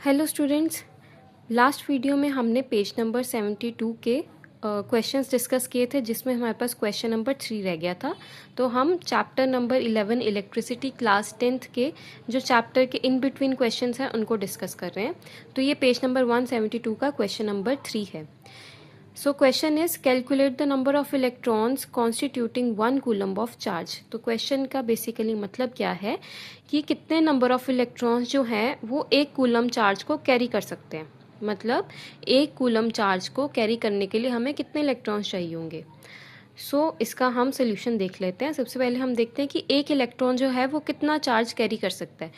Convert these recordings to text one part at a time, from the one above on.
Hello students, last video में हमने page number 72 के क्वेश्चंस डिस्कस किए थे, जिसमें हमारे पास क्वेश्चन नंबर 3 रह गया था। तो हम chapter number 11 electricity class 10th के जो चैप्टर के इन बिटवीन क्वेश्चंस हैं उनको डिस्कस कर रहे हैं। तो ये पेज नंबर 172 का क्वेश्चन नंबर 3 है। So question is calculate the number of electrons constituting 1 coulomb of charge. तो क्वेश्चन का बेसिकली मतलब क्या है कि कितने नंबर ऑफ इलेक्ट्रॉन्स जो हैं वो 1 कूलम्ब चार्ज को कैरी कर सकते हैं। मतलब 1 कूलम्ब चार्ज को कैरी करने के लिए हमें कितने इलेक्ट्रॉन्स चाहिए होंगे। इसका हम सोल्यूशन देख लेते हैं। सबसे पहले हम देखते हैं कि एक इलेक्ट्रॉन जो है वो कितना चार्ज कैरी कर सकता है।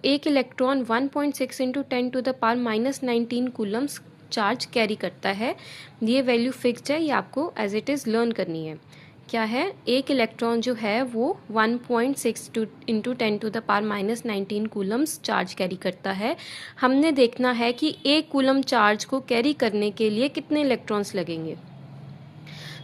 एक electron 1.6 into 10⁻⁻19 Coulomb's charge carry करता है। ये वैल्यू फिक्स्ड है, ये आपको एज इट इज़ लर्न करनी है। क्या है, एक इलेक्ट्रॉन जो है वो 1.6 इंटू 10⁻⁻19 कूलम्स चार्ज कैरी करता है। हमने देखना है कि एक कूलम चार्ज को कैरी करने के लिए कितने इलेक्ट्रॉन्स लगेंगे।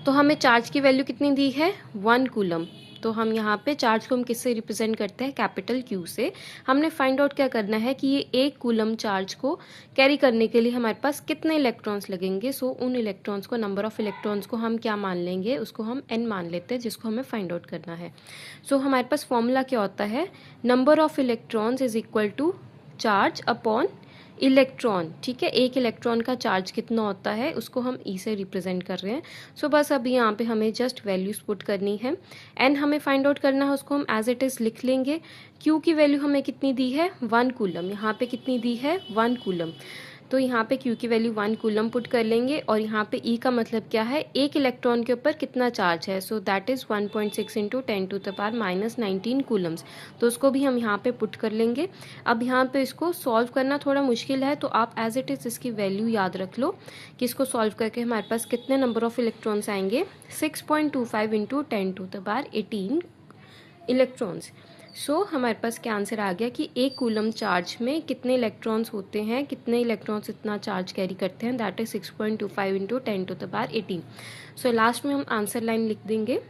तो हमें चार्ज की वैल्यू कितनी दी है, 1 कूलम। तो हम यहाँ पे चार्ज को हम किससे रिप्रेजेंट करते हैं, कैपिटल क्यू से। हमने फाइंड आउट क्या करना है कि ये 1 कूलम चार्ज को कैरी करने के लिए हमारे पास कितने इलेक्ट्रॉन्स लगेंगे। उन इलेक्ट्रॉन्स को, नंबर ऑफ इलेक्ट्रॉन्स को हम क्या मान लेंगे, उसको हम n मान लेते हैं, जिसको हमें फाइंड आउट करना है। हमारे पास फॉर्मूला क्या होता है, number of electrons is equal to charge upon electron. ठीक है, एक इलेक्ट्रॉन का चार्ज कितना होता है उसको हम ई से रिप्रेजेंट कर रहे हैं। बस अभी यहाँ पे हमें जस्ट वैल्यूज पुट करनी है। एन हमें फाइंड आउट करना है, उसको हम एज इट इज़ लिख लेंगे। क्यू की वैल्यू हमें कितनी दी है, 1 कूलम। यहाँ पे कितनी दी है, 1 कूलम। तो यहाँ पे क्यू की वैल्यू 1 कूलम पुट कर लेंगे। और यहाँ पे ई का मतलब क्या है, एक इलेक्ट्रॉन के ऊपर कितना चार्ज है। That is 1.6 into 10⁻⁻19 Coulomb's. तो उसको भी हम यहाँ पे पुट कर लेंगे। अब यहाँ पे इसको सॉल्व करना थोड़ा मुश्किल है, तो आप एज इट इज़ इसकी वैल्यू याद रख लो कि इसको सॉल्व करके हमारे पास कितने नंबर ऑफ इलेक्ट्रॉन्स आएंगे, 6.25 इंटू 10⁻18 इलेक्ट्रॉन्स। हमारे पास क्या आंसर आ गया कि 1 कूलम चार्ज में कितने इलेक्ट्रॉन्स होते हैं, कितने इलेक्ट्रॉन्स इतना चार्ज कैरी करते हैं। That is 6.25 into 10⁻18। लास्ट में हम आंसर लाइन लिख देंगे।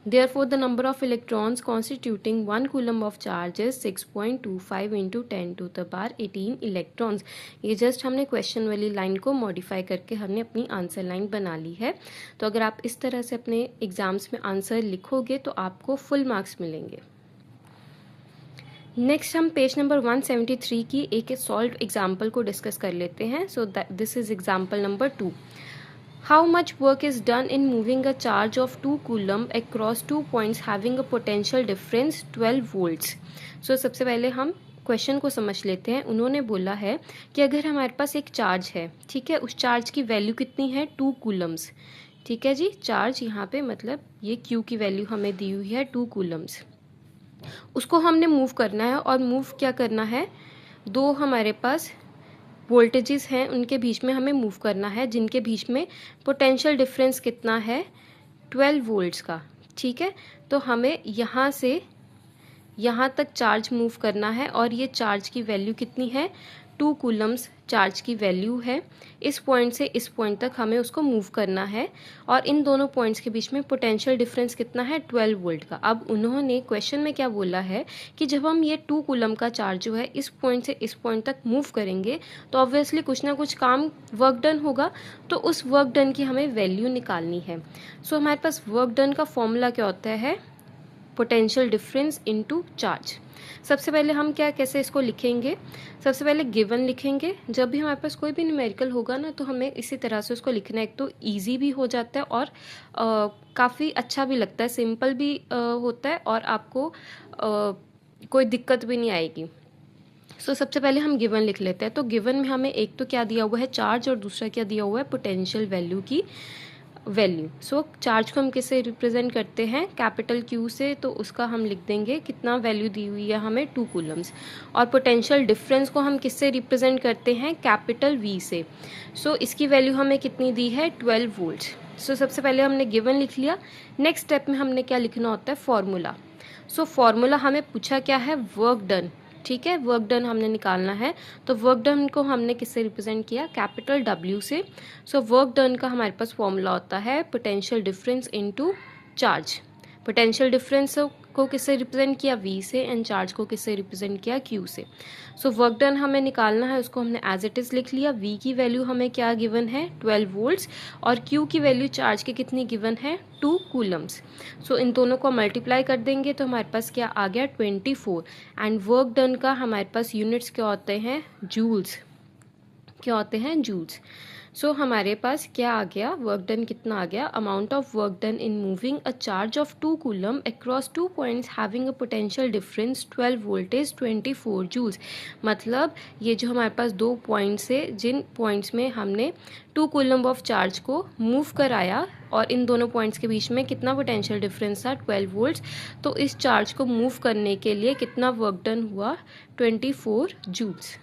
Therefore, the number of electrons constituting 1 coulomb of charge is 6.25 into 10⁻18 electrons. ये जस्ट हमने क्वेश्चन वाली लाइन को मॉडिफाई करके हमने अपनी आंसर लाइन बना ली है। तो अगर आप इस तरह से अपने एग्जाम्स में आंसर लिखोगे तो आपको फुल मार्क्स मिलेंगे। नेक्स्ट हम पेज नंबर 173 की एक सॉल्व एग्जाम्पल को डिस्कस कर लेते हैं। This is example number 2। How much work is done in moving a charge of 2 coulomb across 2 points having a potential difference 12 volts? सबसे पहले हम क्वेश्चन को समझ लेते हैं। उन्होंने बोला है कि अगर हमारे पास एक चार्ज है, ठीक है, उस चार्ज की वैल्यू कितनी है, 2 कूलम्स। ठीक है जी, चार्ज यहाँ पे मतलब ये Q की वैल्यू हमें दी हुई है 2 कूलम्स। उसको हमने मूव करना है, और मूव क्या करना है, दो हमारे पास वोल्टेजेस हैं, उनके बीच में हमें मूव करना है, जिनके बीच में पोटेंशियल डिफरेंस कितना है, 12 वोल्ट्स का। ठीक है, तो हमें यहाँ से यहाँ तक चार्ज मूव करना है, और ये चार्ज की वैल्यू कितनी है, 2 कूलम्स चार्ज की वैल्यू है। इस पॉइंट से इस पॉइंट तक हमें उसको मूव करना है, और इन दोनों पॉइंट्स के बीच में पोटेंशियल डिफरेंस कितना है, 12 वोल्ट का। अब उन्होंने क्वेश्चन में क्या बोला है कि जब हम ये 2 कूलम का चार्ज जो है इस पॉइंट से इस पॉइंट तक मूव करेंगे तो ऑब्वियसली कुछ ना कुछ काम वर्क डन होगा, तो उस वर्क डन की हमें वैल्यू निकालनी है। हमारे पास वर्क डन का फॉर्मूला क्या होता है, पोटेंशियल डिफरेंस इनटू चार्ज। सबसे पहले हम कैसे इसको लिखेंगे, सबसे पहले गिवन लिखेंगे। जब भी हमारे पास कोई भी न्यूमेरिकल होगा ना, तो हमें इसी तरह से उसको लिखना है। एक तो इजी भी हो जाता है और काफ़ी अच्छा भी लगता है, सिंपल भी होता है, और आपको कोई दिक्कत भी नहीं आएगी। सबसे पहले हम गिवन लिख लेते हैं। तो गिवन में हमें एक तो क्या दिया हुआ है, चार्ज, और दूसरा क्या दिया हुआ है, पोटेंशियल वैल्यू की वैल्यू। चार्ज को हम किससे रिप्रेजेंट करते हैं, कैपिटल क्यू से। तो उसका हम लिख देंगे, कितना वैल्यू दी हुई है हमें, 2 कूलम्स। और पोटेंशियल डिफरेंस को हम किससे रिप्रेजेंट करते हैं, कैपिटल वी से। इसकी वैल्यू हमें कितनी दी है, 12 वोल्ट। सबसे पहले हमने गिवन लिख लिया। नेक्स्ट स्टेप में हमने क्या लिखना होता है, फॉर्मूला। फॉर्मूला हमें पूछा क्या है, वर्क डन। ठीक है, वर्क डन हमने निकालना है। तो वर्क डन को हमने किससे रिप्रेजेंट किया, कैपिटल W से। वर्क डन का हमारे पास फॉर्मूला होता है potential difference into charge. Potential difference को किससे रिप्रेजेंट किया, V से, एंड चार्ज को किससे रिप्रेजेंट किया, Q से। सो वर्क डन हमें निकालना है, उसको हमने एज इट इज़ लिख लिया। V की वैल्यू हमें क्या गिवन है, 12 वोल्ट्स, और Q की वैल्यू चार्ज की कितनी गिवन है, 2 कूलम्स। सो इन दोनों को मल्टीप्लाई कर देंगे तो हमारे पास क्या आ गया, 24। एंड वर्क डन का हमारे पास यूनिट्स क्या होते हैं, जूल्स, क्या होते हैं, जूल्स। सो हमारे पास क्या आ गया, वर्क डन कितना आ गया, amount of work done in moving a charge of 2 coulomb across 2 points having a potential difference 12 voltage 24 joules. मतलब ये जो हमारे पास 2 पॉइंट्स है, जिन पॉइंट्स में हमने 2 कूलम ऑफ चार्ज को मूव कराया और इन दोनों पॉइंट्स के बीच में कितना पोटेंशियल डिफरेंस था, 12 वोल्ट्स। तो इस चार्ज को मूव करने के लिए कितना वर्क डन हुआ, 24 जूल्स।